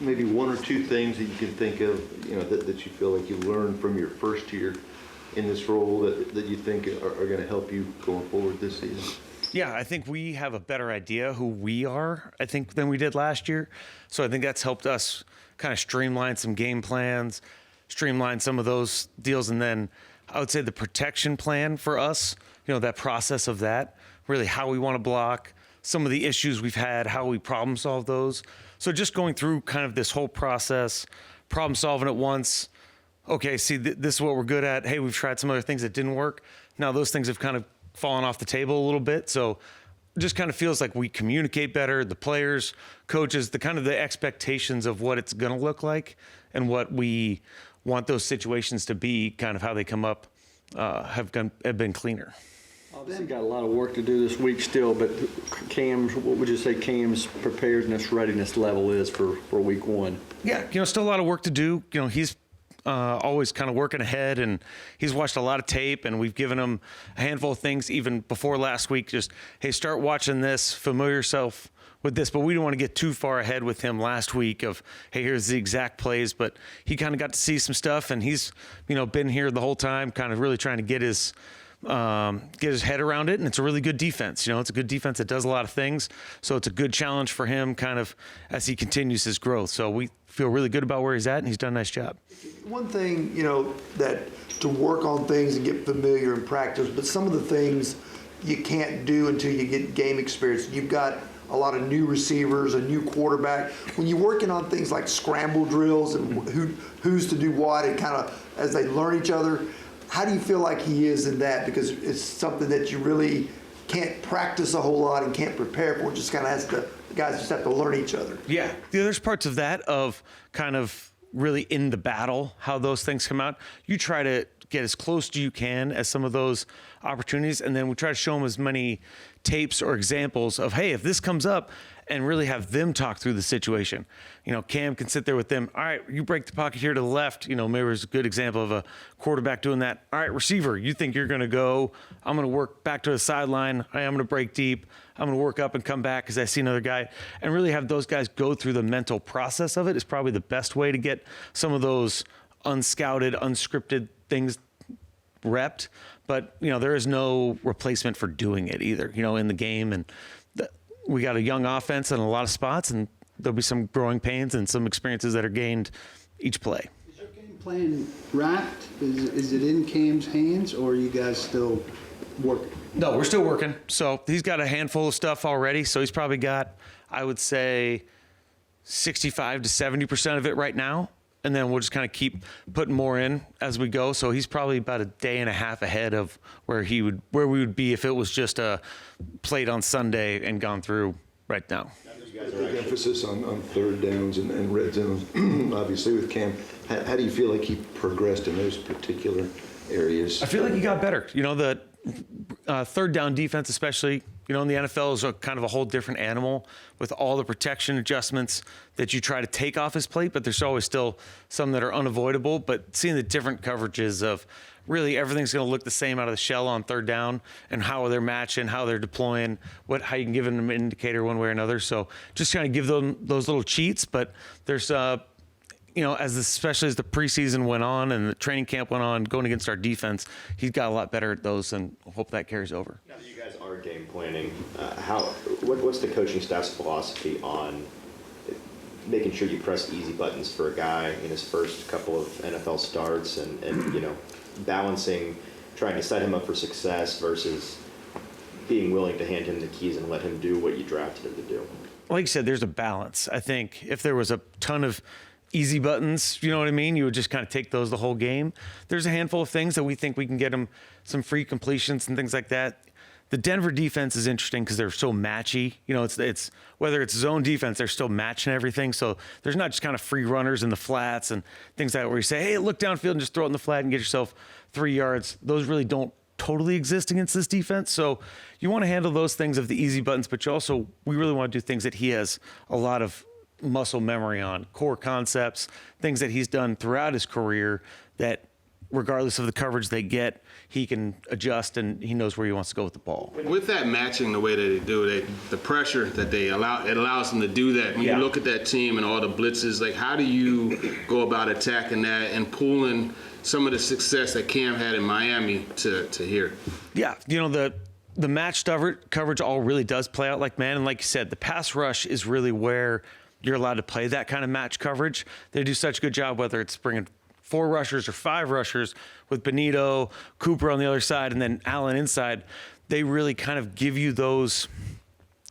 maybe one or two things that you can think of, that you feel like you learned from your first year in this role that you think are going to help you going forward this season? Yeah, I think we have a better idea who we are, I think, than we did last year. So I think that's helped us kind of streamline some game plans, streamline some of those deals. And then I would say the protection plan for us, that process of that, really how we want to block, some of the issues we've had, how we problem solve those. So just going through kind of this whole process, problem solving at once. Okay, see, this is what we're good at. Hey, we've tried some other things that didn't work. Now those things have kind of fallen off the table a little bit. So just kind of feels like we communicate better. The players, coaches, the kind of the expectations of what it's going to look like and what we want those situations to be, kind of how they come up, have been cleaner. Obviously got a lot of work to do this week still, but what would you say Cam's preparedness, readiness level is for week one? Yeah, still a lot of work to do. He's always kind of working ahead, and he's watched a lot of tape, and we've given him a handful of things even before last week. Just, hey, start watching this, familiar yourself with this, but we didn't want to get too far ahead with him last week of, hey, here's the exact plays, but he kind of got to see some stuff, and he's, been here the whole time, kind of really trying to get his head around it. And it's a really good defense. It's a good defense that does a lot of things. So it's a good challenge for him kind of as he continues his growth. So we feel really good about where he's at, and he's done a nice job. One thing, that to work on things and get familiar and practice, but some of the things you can't do until you get game experience. You've got a lot of new receivers, a new quarterback. When you're working on things like scramble drills and who's to do what, and kind of as they learn each other, how do you feel like he is in that? Because it's something that you really can't practice a whole lot and can't prepare for. It just kind of the guys just have to learn each other. Yeah, there's parts of that of kind of really in the battle, how those things come out. You try to get as close to you can as some of those opportunities, and then we try to show them as many tapes or examples of, hey, if this comes up, and really have them talk through the situation. Cam can sit there with them. All right, you break the pocket here to the left. Maybe there's a good example of a quarterback doing that. All right, receiver, you think you're going to go. I'm going to work back to the sideline. I'm going to break deep. I'm going to work up and come back because I see another guy. And really have those guys go through the mental process of it is probably the best way to get some of those unscouted, unscripted things repped. But, there is no replacement for doing it either, in the game. And we got a young offense in a lot of spots, and there'll be some growing pains and some experiences that are gained each play. Is your game plan wrapped? Is it in Cam's hands, or are you guys still working? No, we're still working. So he's got a handful of stuff already. So he's probably got, I would say, 65 to 70% of it right now. And then we'll just kind of keep putting more in as we go. So he's probably about a day and a half ahead of where we would be if it was just played on Sunday and gone through right now. You guys big emphasis on third downs and red zones, obviously with Cam. How do you feel like he progressed in those particular areas? I feel like he got better. The third down defense, especially, in the NFL is kind of a whole different animal with all the protection adjustments that you try to take off his plate, but there's always still some that are unavoidable. But seeing the different coverages of really everything's going to look the same out of the shell on third down and how they're matching, how they're deploying, how you can give them an indicator one way or another. So just trying to give them those little cheats, but there's especially as the preseason went on and the training camp went on, going against our defense, he's got a lot better at those, and hope that carries over. Now that you guys are game planning, what's the coaching staff's philosophy on making sure you press easy buttons for a guy in his first couple of NFL starts, and balancing trying to set him up for success versus being willing to hand him the keys and let him do what you drafted him to do? Like you said, there's a balance. I think if there was a ton of easy buttons, you know what I mean? You would just kind of take those the whole game. There's a handful of things that we think we can get them some free completions and things like that. The Denver defense is interesting because they're so matchy. It's whether it's zone defense, they're still matching everything. So there's not just kind of free runners in the flats and things like that where you say, hey, look downfield and just throw it in the flat and get yourself 3 yards. Those really don't totally exist against this defense. So you want to handle those things of the easy buttons, but we really want to do things that he has a lot of muscle memory on, core concepts, things that he's done throughout his career that regardless of the coverage they get, he can adjust and he knows where he wants to go with the ball. With that matching the way that they do, the pressure that they allow, it allows them to do that. When Yeah. you look at that team and all the blitzes, like how do you go about attacking that and pulling some of the success that Cam had in Miami to here? Yeah, the match coverage all really does play out like man, and like you said, the pass rush is really where you're allowed to play that kind of match coverage. They do such a good job, whether it's bringing 4 rushers or 5 rushers with Benito, Cooper on the other side, and then Allen inside. They really kind of give you those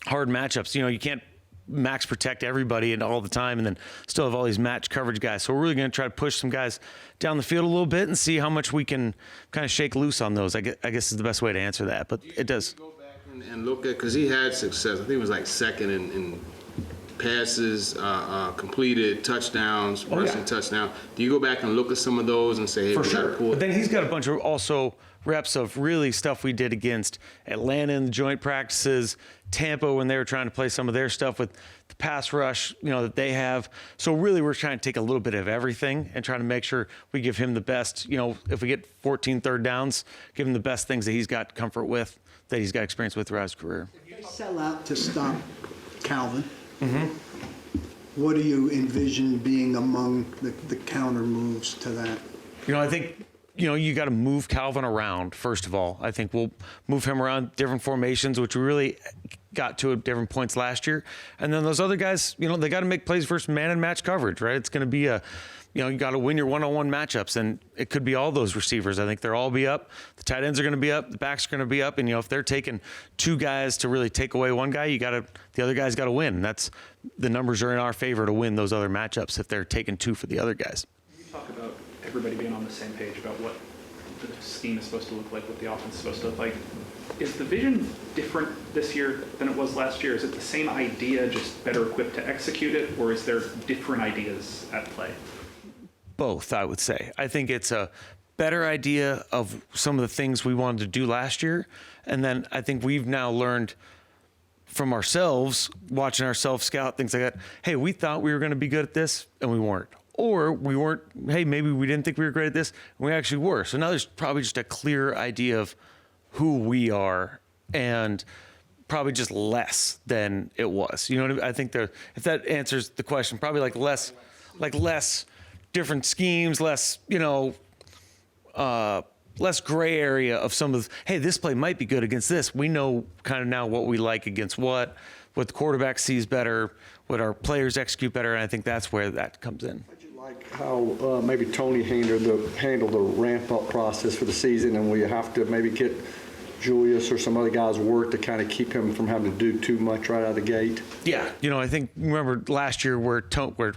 hard matchups. You can't max protect everybody and all the time and then still have all these match coverage guys. So we're really going to try to push some guys down the field a little bit and see how much we can kind of shake loose on those. I guess is the best way to answer that, but it does. Go back and look at, because he had success. I think it was like second in passes, completed, touchdowns, rushing touchdown. Do you go back and look at some of those and say, hey, For sure. But then he's got a bunch of also reps of really stuff we did against Atlanta in the joint practices, Tampa when they were trying to play some of their stuff with the pass rush, that they have. So really we're trying to take a little bit of everything and trying to make sure we give him the best, if we get 14 third downs, give him the best things that he's got comfort with, that he's got experience with throughout his career. If you sell out to stop Calvin, what do you envision being among the counter moves to that? I think, you got to move Calvin around, first of all. I think we'll move him around different formations, which we really got to at different points last year. And then those other guys, they got to make plays versus man and match coverage, right? It's going to be you got to win your one-on-one matchups, and it could be all those receivers. I think they'll all be up. The tight ends are going to be up. The backs are going to be up. And, if they're taking 2 guys to really take away one guy, the other guy's got to win. The numbers are in our favor to win those other matchups if they're taking 2 for the other guys. You talk about everybody being on the same page about what the scheme is supposed to look like, what the offense is supposed to look like. Is the vision different this year than it was last year? Is it the same idea, just better equipped to execute it, or is there different ideas at play? Both, I would say. I think it's a better idea of some of the things we wanted to do last year. And then I think we've now learned from ourselves, watching ourselves scout, things like that. Hey, we thought we were going to be good at this and we weren't. Or we weren't, hey, maybe we didn't think we were great at this and we actually were. So now there's probably just a clear idea of who we are and probably just less than it was. I think if that answers the question, probably less different schemes, less gray area of some of hey, this play might be good against this. We know kind of now what we like against what the quarterback sees better, what our players execute better, and I think that's where that comes in. How'd you like how maybe Tony handled the ramp-up process for the season, and we have to maybe get Julius or some other guys work to kind of keep him from having to do too much right out of the gate? Yeah, I think remember last year where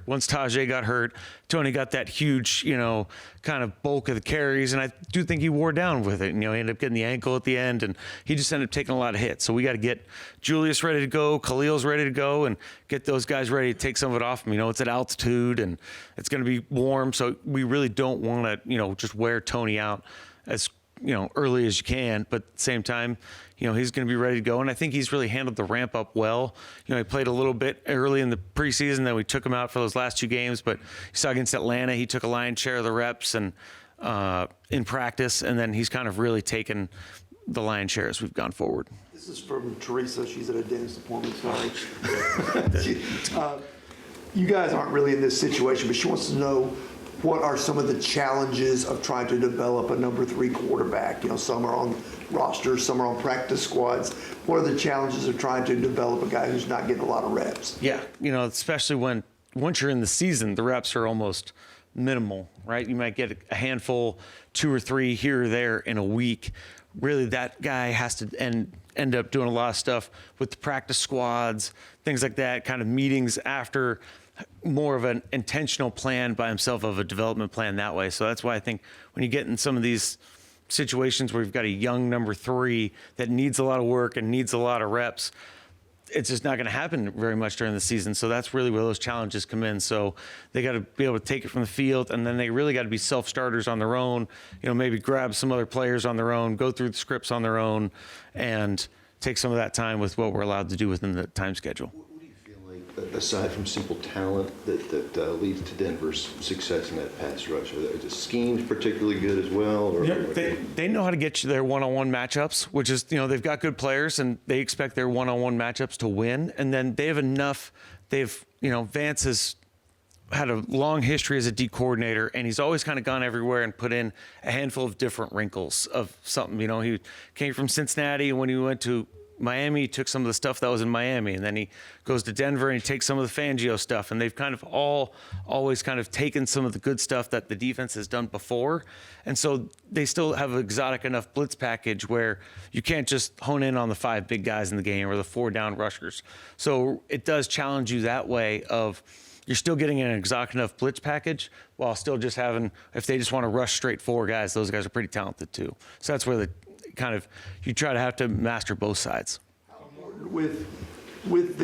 once Tajay got hurt, Tony got that huge, kind of bulk of the carries, and I do think he wore down with it. He ended up getting the ankle at the end, and he just ended up taking a lot of hits. So we got to get Julius ready to go, Khalil's ready to go, and get those guys ready to take some of it off him. It's at altitude, and it's going to be warm, so we really don't want to, just wear Tony out as early as you can, but at the same time, he's going to be ready to go. And I think he's really handled the ramp up well. He played a little bit early in the preseason, then we took him out for those last 2 games, but you saw against Atlanta, he took a lion's share of the reps and in practice, and then he's kind of really taken the lion's share as we've gone forward. This is from Teresa. She's at a dentist appointment, sorry. You guys aren't really in this situation, but she wants to know what are some of the challenges of trying to develop a number 3 quarterback? Some are on rosters, some are on practice squads. What are the challenges of trying to develop a guy who's not getting a lot of reps? Yeah, especially once you're in the season, the reps are almost minimal, right? You might get a handful, 2 or 3 here or there in a week. Really, that guy has to end up doing a lot of stuff with the practice squads, things like that, kind of meetings after, more of an intentional plan by himself of a development plan that way. So that's why I think when you get in some of these situations where you've got a young number 3 that needs a lot of work and needs a lot of reps, it's just not going to happen very much during the season. So that's really where those challenges come in. So they got to be able to take it from the field, and then they really got to be self-starters on their own, maybe grab some other players on their own, go through the scripts on their own, and take some of that time with what we're allowed to do within the time schedule. What do you feel like aside from simple talent that leads to Denver's success in that pass rush? Are the schemes particularly good as well? Or They know how to get you their one-on-one matchups, which is, they've got good players and they expect their one-on-one matchups to win. And then they have enough. Vance has had a long history as a D coordinator, and he's always kind of gone everywhere and put in a handful of different wrinkles of something. He came from Cincinnati, and when he went to Miami, he took some of the stuff that was in Miami, and then he goes to Denver and he takes some of the Fangio stuff, and they've kind of always kind of taken some of the good stuff that the defense has done before, and so they still have an exotic enough blitz package where you can't just hone in on the 5 big guys in the game or the 4 down rushers. So it does challenge you that way of you're still getting an exotic enough blitz package while still just having, if they just want to rush straight 4 guys, those guys are pretty talented too. So that's where you try to have to master both sides. With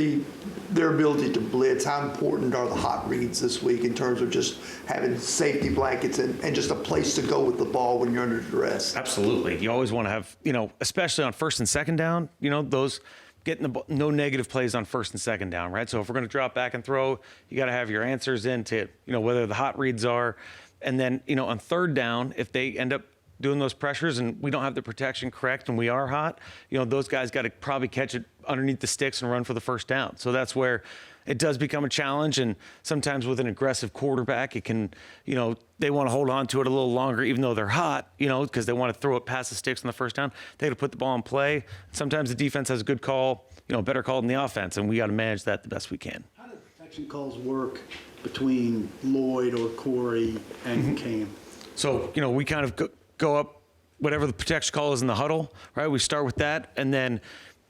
their ability to blitz, how important are the hot reads this week in terms of just having safety blankets and just a place to go with the ball when you're under duress? Absolutely. You always want to have, especially on first and second down, those getting no negative plays on first and second down, right? So if we're going to drop back and throw, you got to have your answers into, whether the hot reads are. And then, on third down, if they end up doing those pressures and we don't have the protection correct and we are hot, those guys got to probably catch it underneath the sticks and run for the first down. So that's where it does become a challenge. And sometimes with an aggressive quarterback, it can, they want to hold on to it a little longer, even though they're hot, because they want to throw it past the sticks on the first down. They got to put the ball in play. Sometimes the defense has a good call, better call than the offense, and we got to manage that the best we can. How do protection calls work between Lloyd or Corey and Cam? So, we kind of go up whatever the protection call is in the huddle, right? We start with that, and then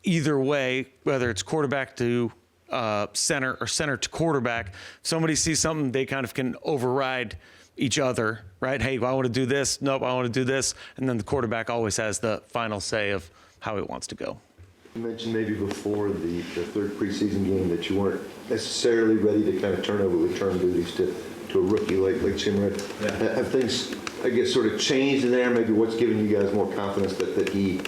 either way, whether it's quarterback to center or center to quarterback, if somebody sees something, they kind of can override each other, right? Hey, I want to do this. Nope, I want to do this. And then the quarterback always has the final say of how he wants to go. You mentioned maybe before the third preseason game that you weren't necessarily ready to kind of turn over return duties to a rookie like Jim Red. Yeah. Have things, I guess, sort of changed in there? Maybe what's giving you guys more confidence that he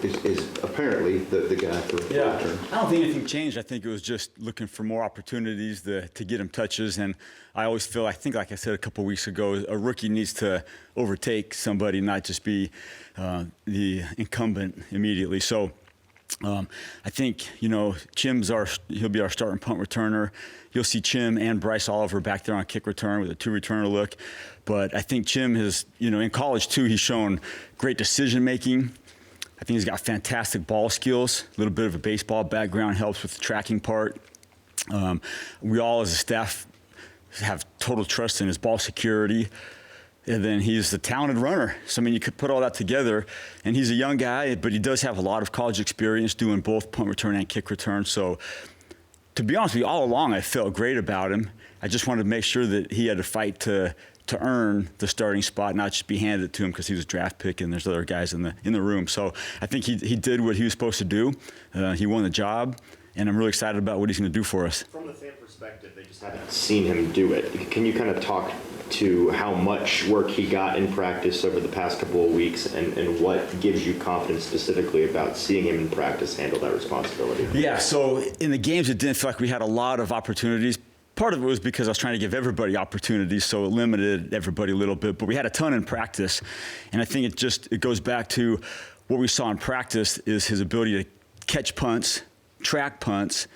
is apparently the guy for return? I don't think anything changed. I think it was just looking for more opportunities to get him touches. And I always feel, I think, like I said a couple weeks ago, a rookie needs to overtake somebody, not just be the incumbent immediately. So I think, Chim's he'll be our starting punt returner. You'll see Chim and Bryce Oliver back there on kick return with a 2-returner look. But I think Chim has, in college too, he's shown great decision making. I think he's got fantastic ball skills. A little bit of a baseball background helps with the tracking part. We all as a staff have total trust in his ball security. And then he's a talented runner. So, you could put all that together. And he's a young guy, but he does have a lot of college experience doing both punt return and kick return. So, to be honest with you, all along I felt great about him. I just wanted to make sure that he had to fight to earn the starting spot, not just be handed it to him because he was a draft pick and there's other guys in the room. So I think he did what he was supposed to do. He won the job, and I'm really excited about what he's going to do for us. From the fan perspective, they just haven't seen him do it. Can you kind of talk to how much work he got in practice over the past couple of weeks and what gives you confidence specifically about seeing him in practice handle that responsibility? Yeah, so in the games, it didn't feel like we had a lot of opportunities. Part of it was because I was trying to give everybody opportunities, so it limited everybody a little bit. But we had a ton in practice, and I think it goes back to what we saw in practice is his ability to catch punts, track punts,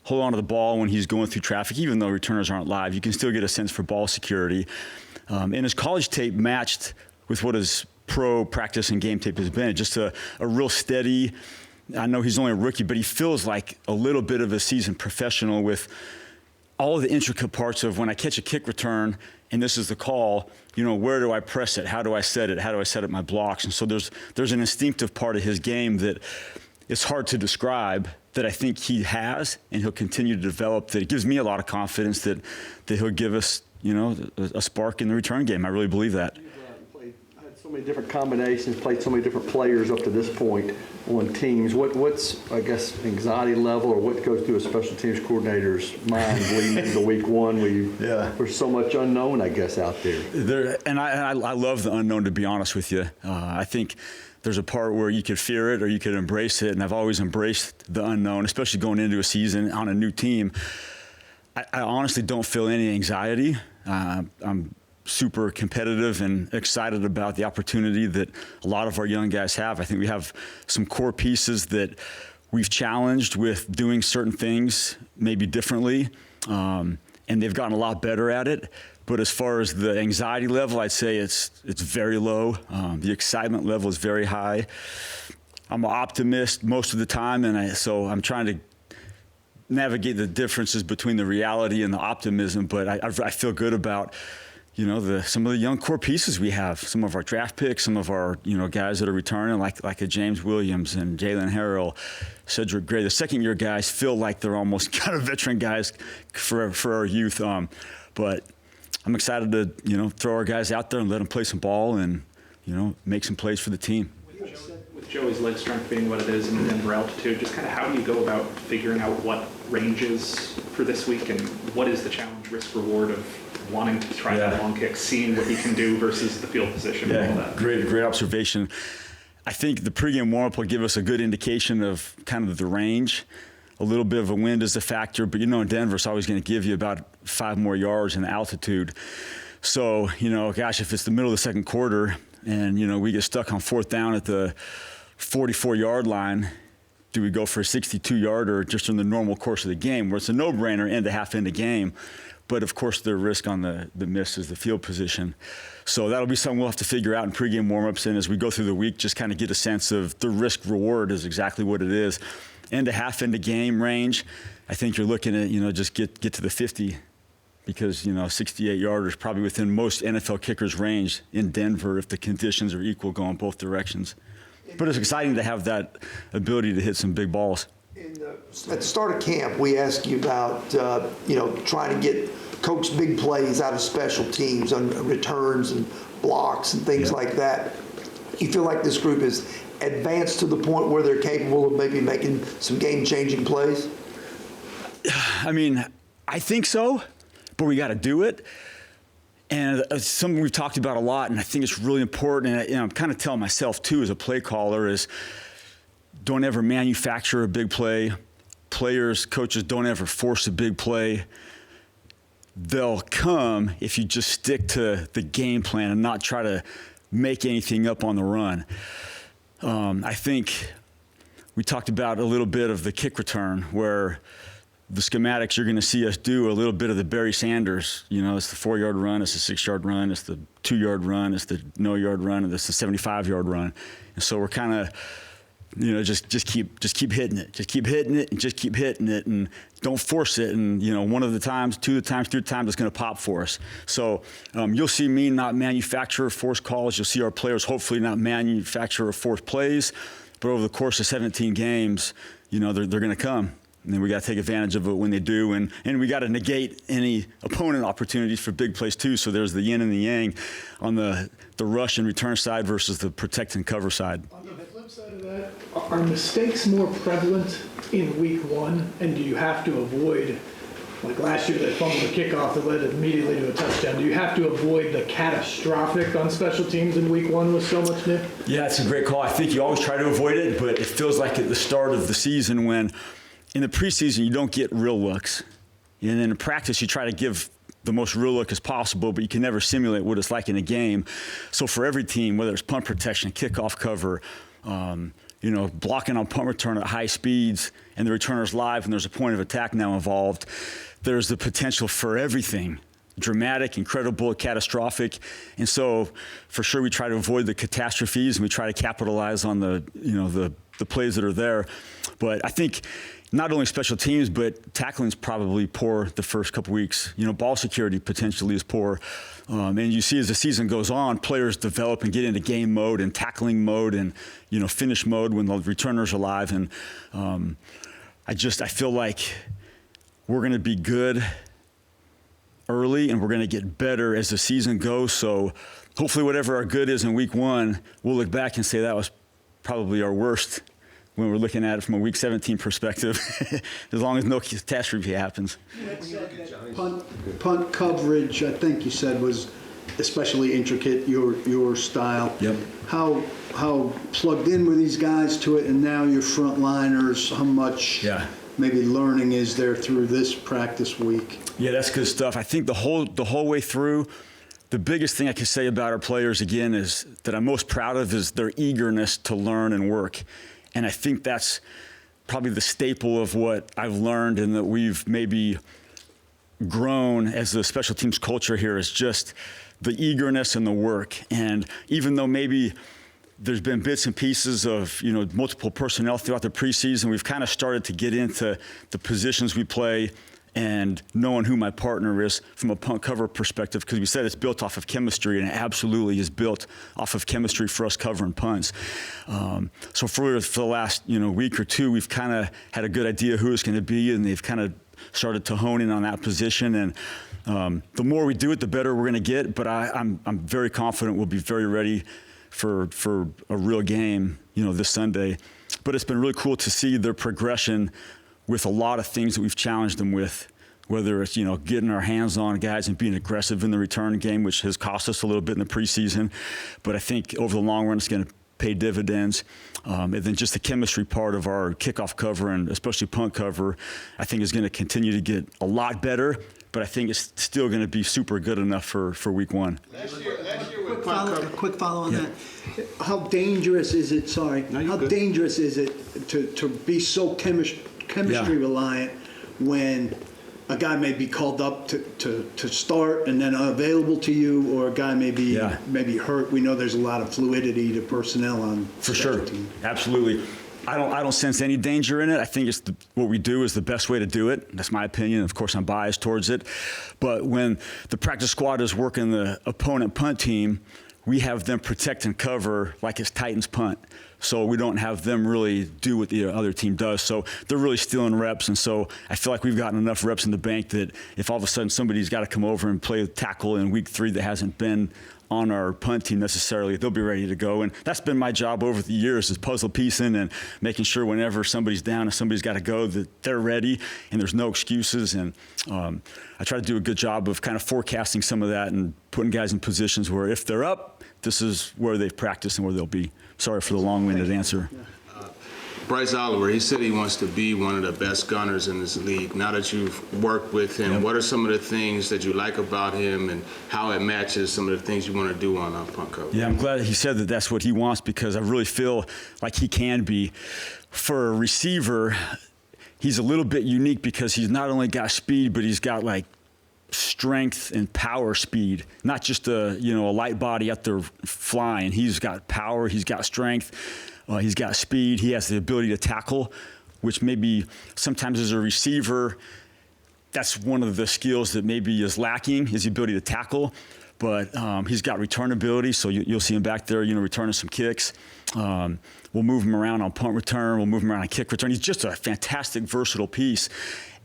hold on to the ball when he's going through traffic. Even though returners aren't live, you can still get a sense for ball security. And his college tape matched with what his pro practice and game tape has been. Just a real steady. I know he's only a rookie, but he feels like a little bit of a seasoned professional with all of the intricate parts of when I catch a kick return and this is the call, where do I press it? How do I set it? How do I set up my blocks? And so there's an instinctive part of his game that it's hard to describe that I think he has and he'll continue to develop, that it gives me a lot of confidence that he'll give us, a spark in the return game. I really believe that. Had so many different combinations, played so many different players up to this point on teams. What's, I guess, anxiety level, or what goes through a special teams coordinator's mind leading into week one? There's so much unknown, I guess, out there. I love the unknown, to be honest with you. I think there's a part where you could fear it or you could embrace it, and I've always embraced the unknown, especially going into a season on a new team. I honestly don't feel any anxiety. I'm super competitive and excited about the opportunity that a lot of our young guys have. I think we have some core pieces that we've challenged with doing certain things maybe differently, and they've gotten a lot better at it. But as far as the anxiety level, I'd say it's very low. The excitement level is very high. I'm an optimist most of the time, and so I'm trying to navigate the differences between the reality and the optimism. But I feel good about, some of the young core pieces we have, some of our draft picks, some of our, guys that are returning, like a James Williams and Jalen Harrell, Cedric Gray. The second-year guys feel like they're almost kind of veteran guys for our youth. But I'm excited to, throw our guys out there and let them play some ball and, make some plays for the team. With Joey's leg strength being what it is and Denver altitude, just kind of how do you go about figuring out what range is for this week and what is the challenge, risk, reward of wanting to try that long kick, seeing what he can do versus the field position and all that? Great observation. I think the pregame warm-up will give us a good indication of kind of the range. A little bit of a wind is a factor, but in Denver, it's always going to give you about 5 more yards in altitude. So, gosh, if it's the middle of the second quarter and, we get stuck on 4th down at the 44-yard line, do we go for a 62-yarder just in the normal course of the game, where it's a no-brainer end to half end of game? But, of course, the risk on the miss is the field position. So that'll be something we'll have to figure out in pregame warm-ups, and as we go through the week, just kind of get a sense of the risk-reward is exactly what it is. End to half end of game range, I think you're looking at, just get to the 50, because, 68-yarder is probably within most NFL kickers' range in Denver if the conditions are equal going both directions. But it's exciting to have that ability to hit some big balls. At the start of camp, we asked you about, trying to coach big plays out of special teams on returns and blocks and things like that. You feel like this group is advanced to the point where they're capable of maybe making some game-changing plays? I mean, I think so, but we got to do it. And something we've talked about a lot, and I think it's really important, and I'm kind of telling myself too as a play caller, is don't ever manufacture a big play. Players, coaches, don't ever force a big play. They'll come if you just stick to the game plan and not try to make anything up on the run. I think we talked about a little bit of the kick return, where the schematics you're going to see us do a little bit of the Barry Sanders. It's the 4-yard run, it's the 6-yard run, it's the 2-yard run, it's the no-yard run, and it's the 75-yard run. And so we're kind of, just keep hitting it, just keep hitting it, and just keep hitting it, and don't force it. And one of the times, 2 of the times, 3 of the times, it's going to pop for us. So you'll see me not manufacture forced calls. You'll see our players hopefully not manufacture forced plays. But over the course of 17 games, they're going to come. And then we got to take advantage of it when they do, and we got to negate any opponent opportunities for big plays too. So there's the yin and the yang on the rush and return side versus the protect and cover side. On the flip side of that, are mistakes more prevalent in week 1, and do you have to avoid, like last year they fumbled the kickoff that led immediately to a touchdown, do you have to avoid the catastrophic on special teams in week 1 with so much, Nick? Yeah, it's a great call. I think you always try to avoid it, but it feels like at the start of the season when in the preseason, you don't get real looks. And in practice, you try to give the most real look as possible, but you can never simulate what it's like in a game. So for every team, whether it's punt protection, kickoff cover, blocking on punt return at high speeds, and the returner's live and there's a point of attack now involved, there's the potential for everything. Dramatic, incredible, catastrophic. And so for sure we try to avoid the catastrophes and we try to capitalize on the plays that are there. But I think not only special teams, but tackling's probably poor the first couple weeks. Ball security potentially is poor. And you see as the season goes on, players develop and get into game mode and tackling mode and, finish mode when the returners are live. And I feel like we're going to be good early and we're going to get better as the season goes. So hopefully whatever our good is in week 1, we'll look back and say that was probably our worst when we're looking at it from a Week 17 perspective, as long as no catastrophe happens. Punt coverage, I think you said, was especially intricate, your style. Yep. How plugged in were these guys to it, and now your frontliners, how much maybe learning is there through this practice week? Yeah, that's good stuff. I think the whole way through, the biggest thing I can say about our players, again, is that I'm most proud of is their eagerness to learn and work. And I think that's probably the staple of what I've learned and that we've maybe grown as the special teams culture here is just the eagerness and the work. And even though maybe there's been bits and pieces of, multiple personnel throughout the preseason, we've kind of started to get into the positions we play and knowing who my partner is from a punt cover perspective, because we said it's built off of chemistry, and it absolutely is built off of chemistry for us covering punts. So for the last week or two, we've kind of had a good idea who it's going to be, and they've kind of started to hone in on that position. And the more we do it, the better we're going to get. But I'm very confident we'll be very ready for a real game, this Sunday. But it's been really cool to see their progression with a lot of things that we've challenged them with, whether it's, getting our hands on guys and being aggressive in the return game, which has cost us a little bit in the preseason. But I think over the long run, it's going to pay dividends. And then just the chemistry part of our kickoff cover and especially punt cover, I think is going to continue to get a lot better. But I think it's still going to be super good enough for week one. Quick follow on that. How dangerous is it, how dangerous is it to be so chemistry reliant when a guy may be called up to start and then unavailable to you, or a guy may be hurt? We know there's a lot of fluidity to personnel on for sure. Absolutely. I don't sense any danger in it. I think it's what we do is the best way to do it. That's my opinion. Of course, I'm biased towards it. But when the practice squad is working the opponent punt team, we have them protect and cover like it's Titans punt. So we don't have them really do what the other team does. So they're really stealing reps. And so I feel like we've gotten enough reps in the bank that if all of a sudden somebody's got to come over and play tackle in week 3 that hasn't been on our punt team necessarily, they'll be ready to go. And that's been my job over the years, is puzzle piecing and making sure whenever somebody's down and somebody's got to go, that they're ready and there's no excuses. And I try to do a good job of kind of forecasting some of that and putting guys in positions where if they're up, this is where they've practiced and where they'll be. Sorry for the long-winded answer. Bryce Oliver, he said he wants to be one of the best gunners in this league. Now that you've worked with him, what are some of the things that you like about him and how it matches some of the things you want to do on punt cover? Yeah, I'm glad he said that that's what he wants, because I really feel like he can be. For a receiver, he's a little bit unique because he's not only got speed, but he's got like strength and power speed, not just a light body out there flying. He's got power, he's got strength. He's got speed. He has the ability to tackle, which maybe sometimes as a receiver, that's one of the skills that maybe is lacking, is the ability to tackle. But he's got return ability, so you'll see him back there, returning some kicks. We'll move him around on punt return. We'll move him around on kick return. He's just a fantastic, versatile piece.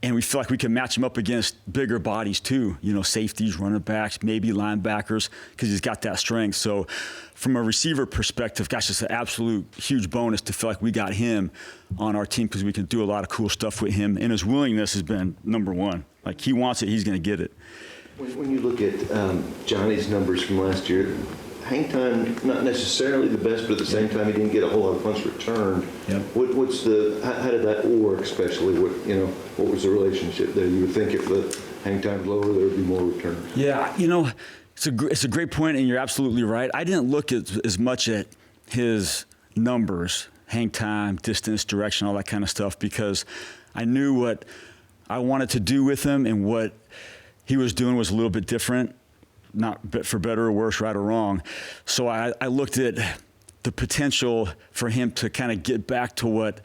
And we feel like we can match him up against bigger bodies too, safeties, running backs, maybe linebackers, because he's got that strength. So from a receiver perspective, gosh, it's an absolute huge bonus to feel like we got him on our team, because we can do a lot of cool stuff with him. And his willingness has been number one. Like, he wants it, he's going to get it. When you look at Johnny's numbers from last year, hang time, not necessarily the best, but at the same time, he didn't get a whole lot of punts returned. Yep. How did that work, especially? What was the relationship there? You would think if the hang time's lower, there would be more return. Yeah, it's a great point, and you're absolutely right. I didn't look at as much at his numbers, hang time, distance, direction, all that kind of stuff, because I knew what I wanted to do with him, and what he was doing was a little bit different. Not for better or worse, right or wrong. So I looked at the potential for him to kind of get back to what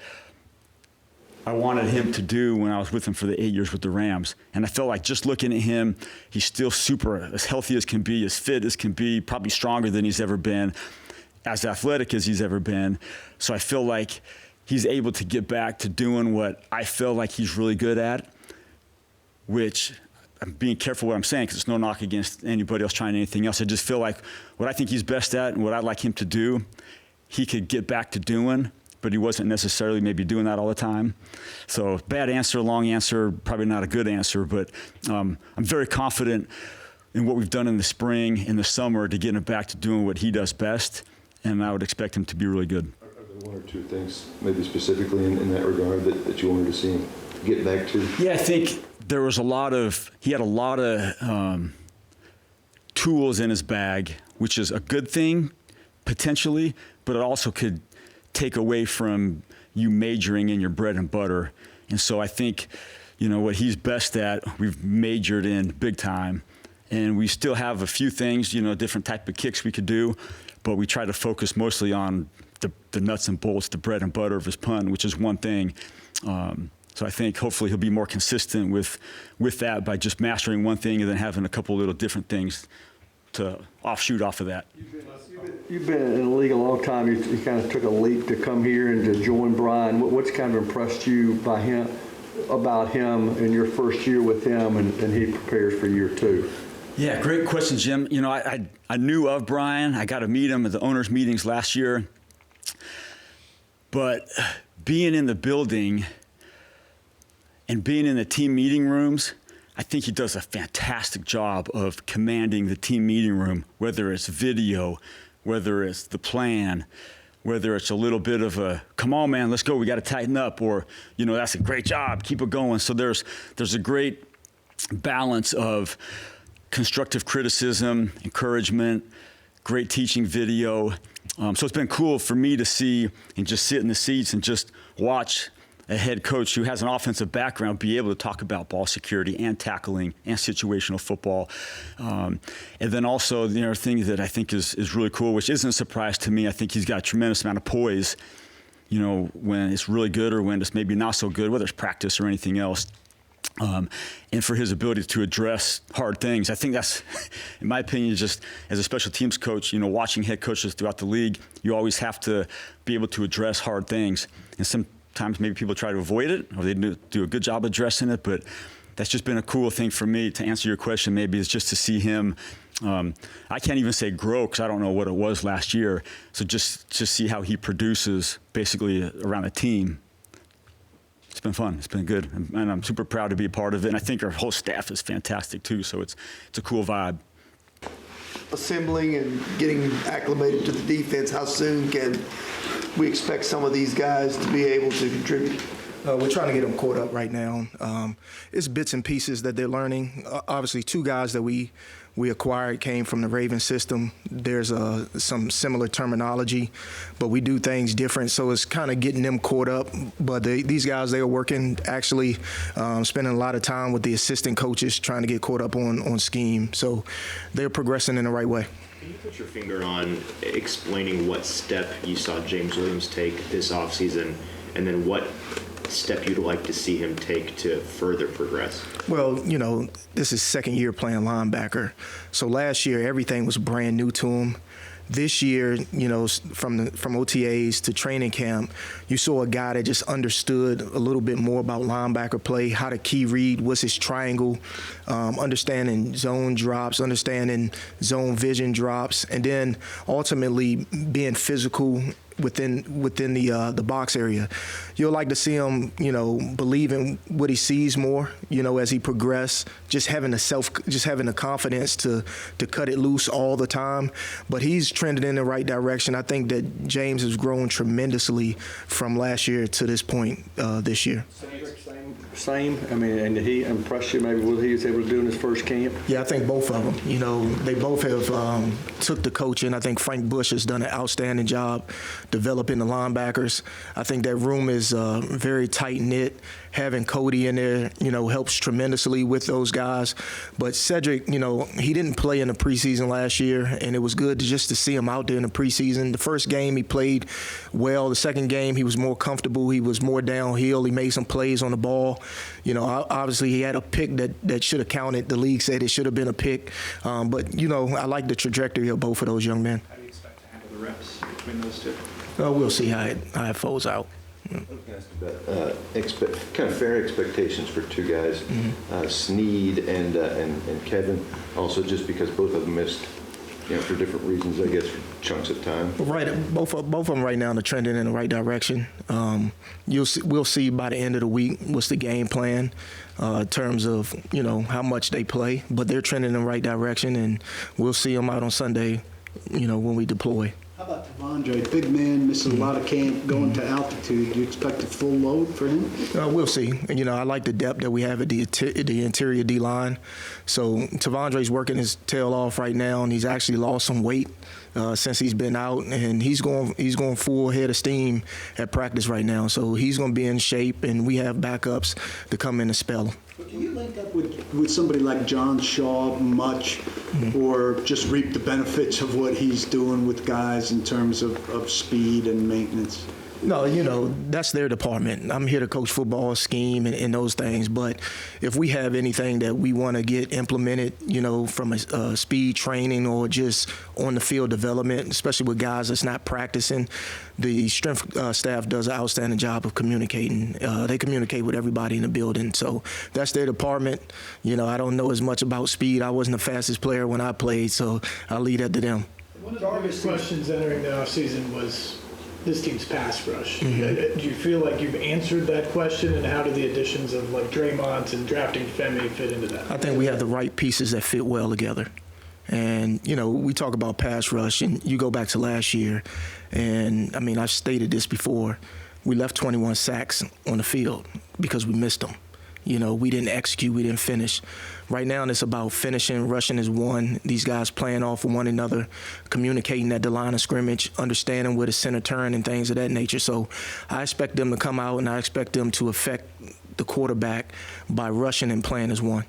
I wanted him to do when I was with him for the 8 years with the Rams. And I felt like just looking at him, he's still super, as healthy as can be, as fit as can be, probably stronger than he's ever been, as athletic as he's ever been. So I feel like he's able to get back to doing what I feel like he's really good at, which I'm being careful what I'm saying, because it's no knock against anybody else trying anything else. I just feel like what I think he's best at and what I'd like him to do, he could get back to doing, but he wasn't necessarily maybe doing that all the time. So bad answer, long answer, probably not a good answer, but I'm very confident in what we've done in the spring, in the summer, to get him back to doing what he does best, and I would expect him to be really good. Are there one or two things, maybe specifically in that regard, that you wanted to see him get back to? Yeah, I think he had a lot of tools in his bag, which is a good thing potentially, but it also could take away from you majoring in your bread and butter. And so I think, what he's best at, we've majored in big time. And we still have a few things, different type of kicks we could do, but we try to focus mostly on the nuts and bolts, the bread and butter of his punt, which is one thing. So I think hopefully he'll be more consistent with that by just mastering one thing and then having a couple little different things to offshoot off of that. You've been in the league a long time. You kind of took a leap to come here and to join Brian. What's kind of impressed you about him in your first year with him and he prepares for year two? Yeah, great question, Jim. I knew of Brian. I got to meet him at the owners' meetings last year. But being in the building and being in the team meeting rooms, I think he does a fantastic job of commanding the team meeting room, whether it's video, whether it's the plan, whether it's a little bit of a, come on, man, let's go, we got to tighten up, or, that's a great job, keep it going. So there's a great balance of constructive criticism, encouragement, great teaching video. So it's been cool for me to see and just sit in the seats and just watch a head coach who has an offensive background be able to talk about ball security and tackling and situational football. And then also the other thing that I think is really cool, which isn't a surprise to me, I think he's got a tremendous amount of poise, when it's really good or when it's maybe not so good, whether it's practice or anything else. And for his ability to address hard things. I think that's, in my opinion, just as a special teams coach, watching head coaches throughout the league, you always have to be able to address hard things. And sometimes maybe people try to avoid it, or they do a good job addressing it, but that's just been a cool thing for me to answer your question, maybe, is just to see him. I can't even say grow because I don't know what it was last year. So just see how he produces basically around a team. It's been fun. It's been good. And I'm super proud to be a part of it. And I think our whole staff is fantastic too. So it's a cool vibe. Assembling and getting acclimated to the defense, how soon can we expect some of these guys to be able to contribute? We're trying to get them caught up right now. It's bits and pieces that they're learning. Obviously, two guys that we acquired came from the Ravens system. There's some similar terminology, but we do things different, so it's kind of getting them caught up. But these guys, they are working, actually spending a lot of time with the assistant coaches trying to get caught up on scheme. So they're progressing in the right way. Can you put your finger on explaining what step you saw James Williams take this offseason, and then what step you'd like to see him take to further progress? Well, this is second year playing linebacker. So last year, everything was brand new to him. This year, from OTAs to training camp, you saw a guy that just understood a little bit more about linebacker play, how to key read, what's his triangle, understanding zone drops, understanding zone vision drops, and then ultimately being physical within the box area. You'll like to see him, believe in what he sees more, as he progresses, just having the confidence to cut it loose all the time. But he's trending in the right direction. I think that James has grown tremendously from last year to this point this year. Same. I mean, and did he impress you maybe what he was able to do in his first camp? Yeah, I think both of them. They both have took the coaching. I think Frank Bush has done an outstanding job developing the linebackers. I think that room is very tight-knit. Having Cody in there, helps tremendously with those guys. But Cedric, he didn't play in the preseason last year, and it was good just to see him out there in the preseason. The first game he played well. The second game he was more comfortable. He was more downhill. He made some plays on the ball. Obviously he had a pick that should have counted. The league said it should have been a pick. But, I like the trajectory of both of those young men. How do you expect to handle the reps between those two? We'll see how it folds out. Kind of fair expectations for two guys, Sneed and Kevin. Also, just because both of them missed, for different reasons, I guess, for chunks of time. Right, both of them right now are trending in the right direction. We'll see by the end of the week what's the game plan in terms of how much they play, but they're trending in the right direction, and we'll see them out on Sunday, when we deploy. How about Andre, big man, missing a lot of camp, going to altitude. Do you expect a full load for him? We'll see. I like the depth that we have at the interior D-line. So Tavondre's working his tail off right now, and he's actually lost some weight since he's been out, and he's going full head of steam at practice right now. So he's going to be in shape, and we have backups to come in and spell him. Can you link up with somebody like John Shaw much, or just reap the benefits of what he's doing with guys in terms of speed and maintenance? No, that's their department. I'm here to coach football, scheme, and those things. But if we have anything that we want to get implemented, from a speed training or just on the field development, especially with guys that's not practicing, the strength staff does an outstanding job of communicating. They communicate with everybody in the building. So that's their department. I don't know as much about speed. I wasn't the fastest player when I played, so I'll leave that to them. One of the biggest questions entering the offseason was this team's pass rush. Do you feel like you've answered that question, and how do the additions of like Draymond and drafting Femi fit into that? I think we have the right pieces that fit well together. And, we talk about pass rush, and you go back to last year, and, I've stated this before, we left 21 sacks on the field because we missed them. We didn't execute, we didn't finish. Right now, it's about finishing. Rushing is one. These guys playing off of one another, communicating at the line of scrimmage, understanding where the center turn and things of that nature. So I expect them to come out, and I expect them to affect the quarterback by rushing and playing as one.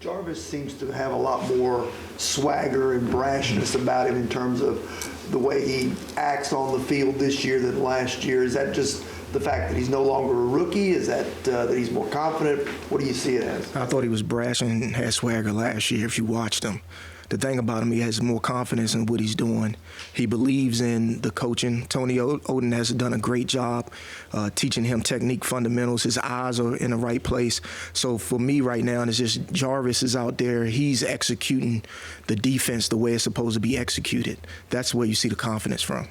Jarvis seems to have a lot more swagger and brashness about him in terms of the way he acts on the field this year than last year. Is that just the fact that he's no longer a rookie? Is that that he's more confident? What do you see it as? I thought he was brash and had swagger last year if you watched him. The thing about him, he has more confidence in what he's doing. He believes in the coaching. Tony Oden has done a great job teaching him technique fundamentals. His eyes are in the right place. So for me right now, it's just Jarvis is out there. He's executing the defense the way it's supposed to be executed. That's where you see the confidence from.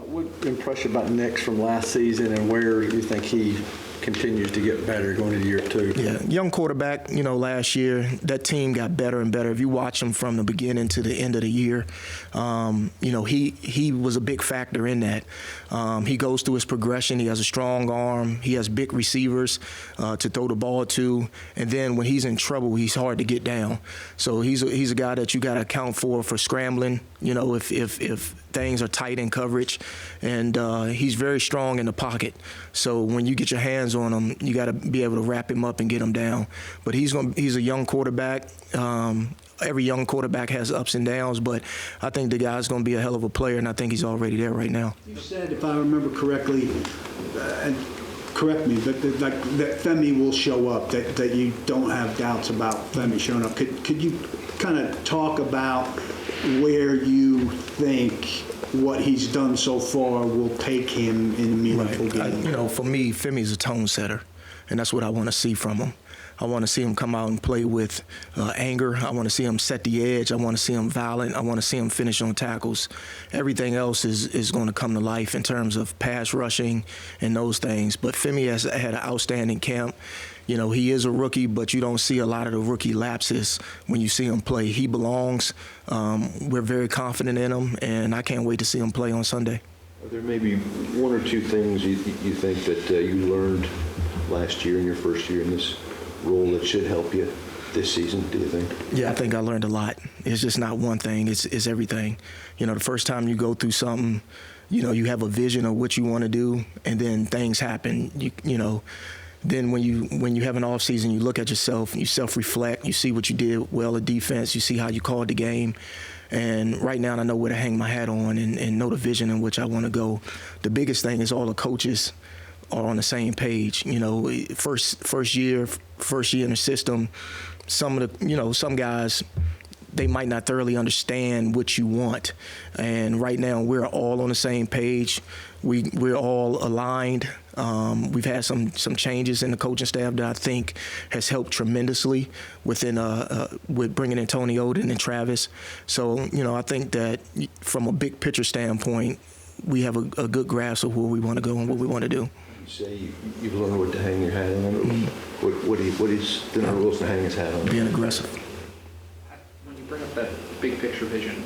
What impressed you about Nick from last season, and where you think he continues to get better going into year two? Yeah, young quarterback, last year, that team got better and better. If you watch him from the beginning to the end of the year, he was a big factor in that. He goes through his progression. He has a strong arm. He has big receivers to throw the ball to. And then when he's in trouble, he's hard to get down. So he's a guy that you got to account for scrambling, if things are tight in coverage. And he's very strong in the pocket. So when you get your hands on him, you got to be able to wrap him up and get him down. But he's a young quarterback. Every young quarterback has ups and downs, but I think the guy's going to be a hell of a player, and I think he's already there right now. You said, if I remember correctly, and correct me, but that Femi will show up, that you don't have doubts about Femi showing up. Could you kind of talk about where you think what he's done so far will take him in a meaningful game? For me, Femi's a tone setter, and that's what I want to see from him. I want to see him come out and play with anger. I want to see him set the edge. I want to see him violent. I want to see him finish on tackles. Everything else is going to come to life in terms of pass rushing and those things. But Femi has had an outstanding camp. He is a rookie, but you don't see a lot of the rookie lapses when you see him play. He belongs. We're very confident in him, and I can't wait to see him play on Sunday. Are there maybe one or two things you think that you learned last year in your first year in this role that should help you this season, do you think? Yeah, I think I learned a lot. It's just not one thing, it's everything. The first time you go through something, you have a vision of what you want to do, and then things happen. Then when you have an off season, you look at yourself, you self-reflect, you see what you did well at defense, you see how you called the game. And right now I know where to hang my hat on and know the vision in which I want to go. The biggest thing is all the coaches are on the same page. First year in the system, some guys, they might not thoroughly understand what you want. And right now we're all on the same page. We're all aligned. We've had some changes in the coaching staff that I think has helped tremendously with bringing in Tony Oden and Travis. So, I think that from a big picture standpoint, we have a good grasp of where we want to go and what we want to do. You say you've learned what to hang your hat on. What is Dennard Wilson hang his hat on? Being aggressive. When you bring up that big picture vision,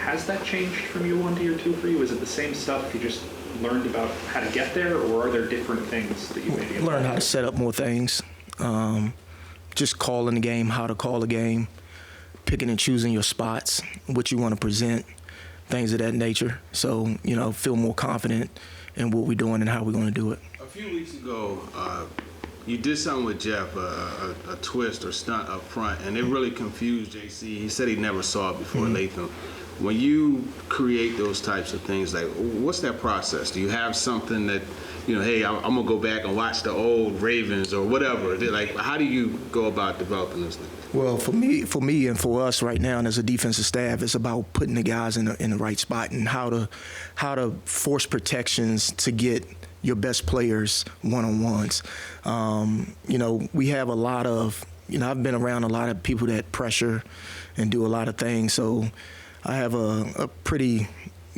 Has that changed from year 1 to year 2 for you? Is it the same stuff you just learned about how to get there, or are there different things that you maybe Learn how to set up more things. Just calling the game, how to call the game, picking and choosing your spots, what you want to present, things of that nature. So, feel more confident in what we're doing and how we're going to do it. A few weeks ago, you did something with Jeff, a twist or stunt up front, and it really confused JC. He said he never saw it before Latham. When you create those types of things, like, what's that process? Do you have something that, hey, I'm gonna go back and watch the old Ravens or whatever? Like, how do you go about developing those things? Well, for me and for us right now, and as a defensive staff, it's about putting the guys in the right spot and how to force protections to get your best players one-on-ones. We have a lot of, I've been around a lot of people that pressure and do a lot of things, so I have a pretty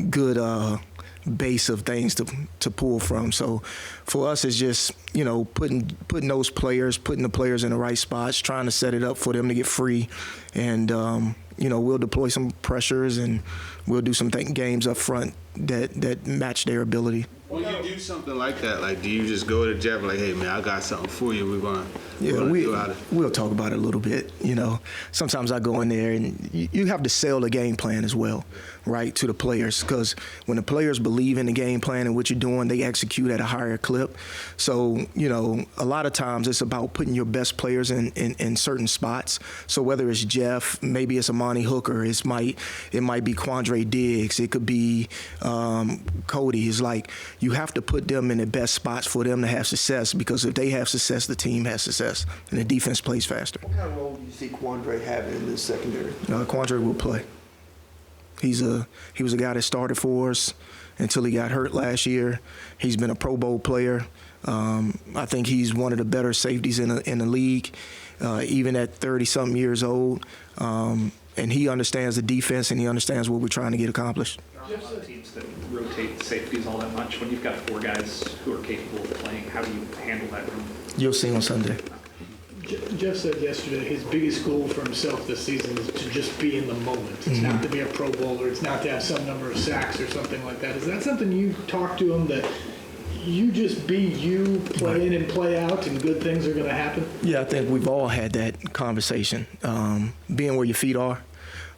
good base of things to pull from. So for us, it's just, putting the players in the right spots, trying to set it up for them to get free. And, we'll deploy some pressures and we'll do some games up front that match their ability. When you do something like that, like, do you just go to Jeff like, hey, man, I got something for you. We'll talk about it a little bit. Sometimes I go in there and you have to sell the game plan as well, right, to the players, because when the players believe in the game plan and what you're doing, they execute at a higher clip. So, a lot of times it's about putting your best players in certain spots. So whether it's Jeff, maybe it's Amani Hooker, it might be Quandre Diggs, it could be Cody. It's like you have to put them in the best spots for them to have success, because if they have success, the team has success, and the defense plays faster. What kind of role do you see Quandre having in this secondary? Quandre will play. He was a guy that started for us until he got hurt last year. He's been a Pro Bowl player. I think he's one of the better safeties in the league, even at 30-something years old. And he understands the defense and he understands what we're trying to get accomplished. There are a lot of teams that rotate safeties all that much. When you've got 4 guys who are capable of playing, how do you handle that room? You'll see on Sunday. Jeff said yesterday his biggest goal for himself this season is to just be in the moment. It's not to be a Pro Bowler. It's not to have some number of sacks or something like that. Is that something you talk to him, that you just be you, play in and play out, and good things are going to happen? Yeah, I think we've all had that conversation. Being where your feet are.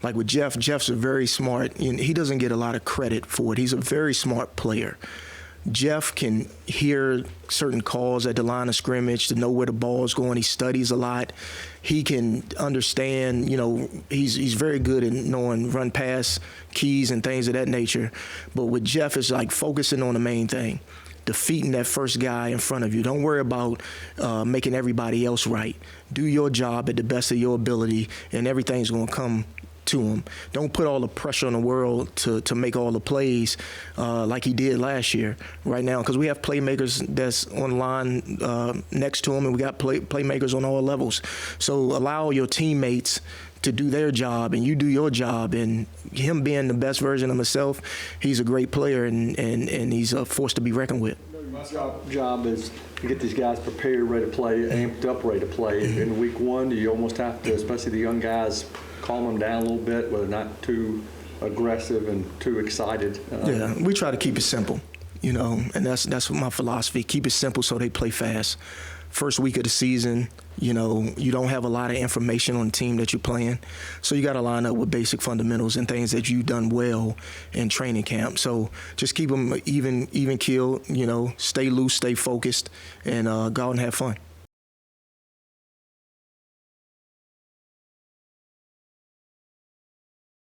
Like with Jeff, Jeff's a very smart, and he doesn't get a lot of credit for it. He's a very smart player. Jeff can hear certain calls at the line of scrimmage to know where the ball is going. He studies a lot. He can understand, he's very good at knowing run pass keys and things of that nature. But with Jeff, it's like focusing on the main thing, defeating that first guy in front of you. Don't worry about making everybody else right. Do your job at the best of your ability, and everything's going to come to him. Don't put all the pressure on the world to make all the plays like he did last year right now, because we have playmakers that's on the line next to him, and we got playmakers on all levels. So allow your teammates to do their job and you do your job, and him being the best version of himself, he's a great player and he's a force to be reckoned with. My job is to get these guys prepared, ready to play, amped up, ready to play. In week 1, you almost have to, especially the young guys, calm them down a little bit, where they're not too aggressive and too excited. Yeah, we try to keep it simple, and that's my philosophy. Keep it simple so they play fast. First week of the season, you don't have a lot of information on the team that you're playing, so you got to line up with basic fundamentals and things that you've done well in training camp. So just keep them even keeled, stay loose, stay focused, and go out and have fun.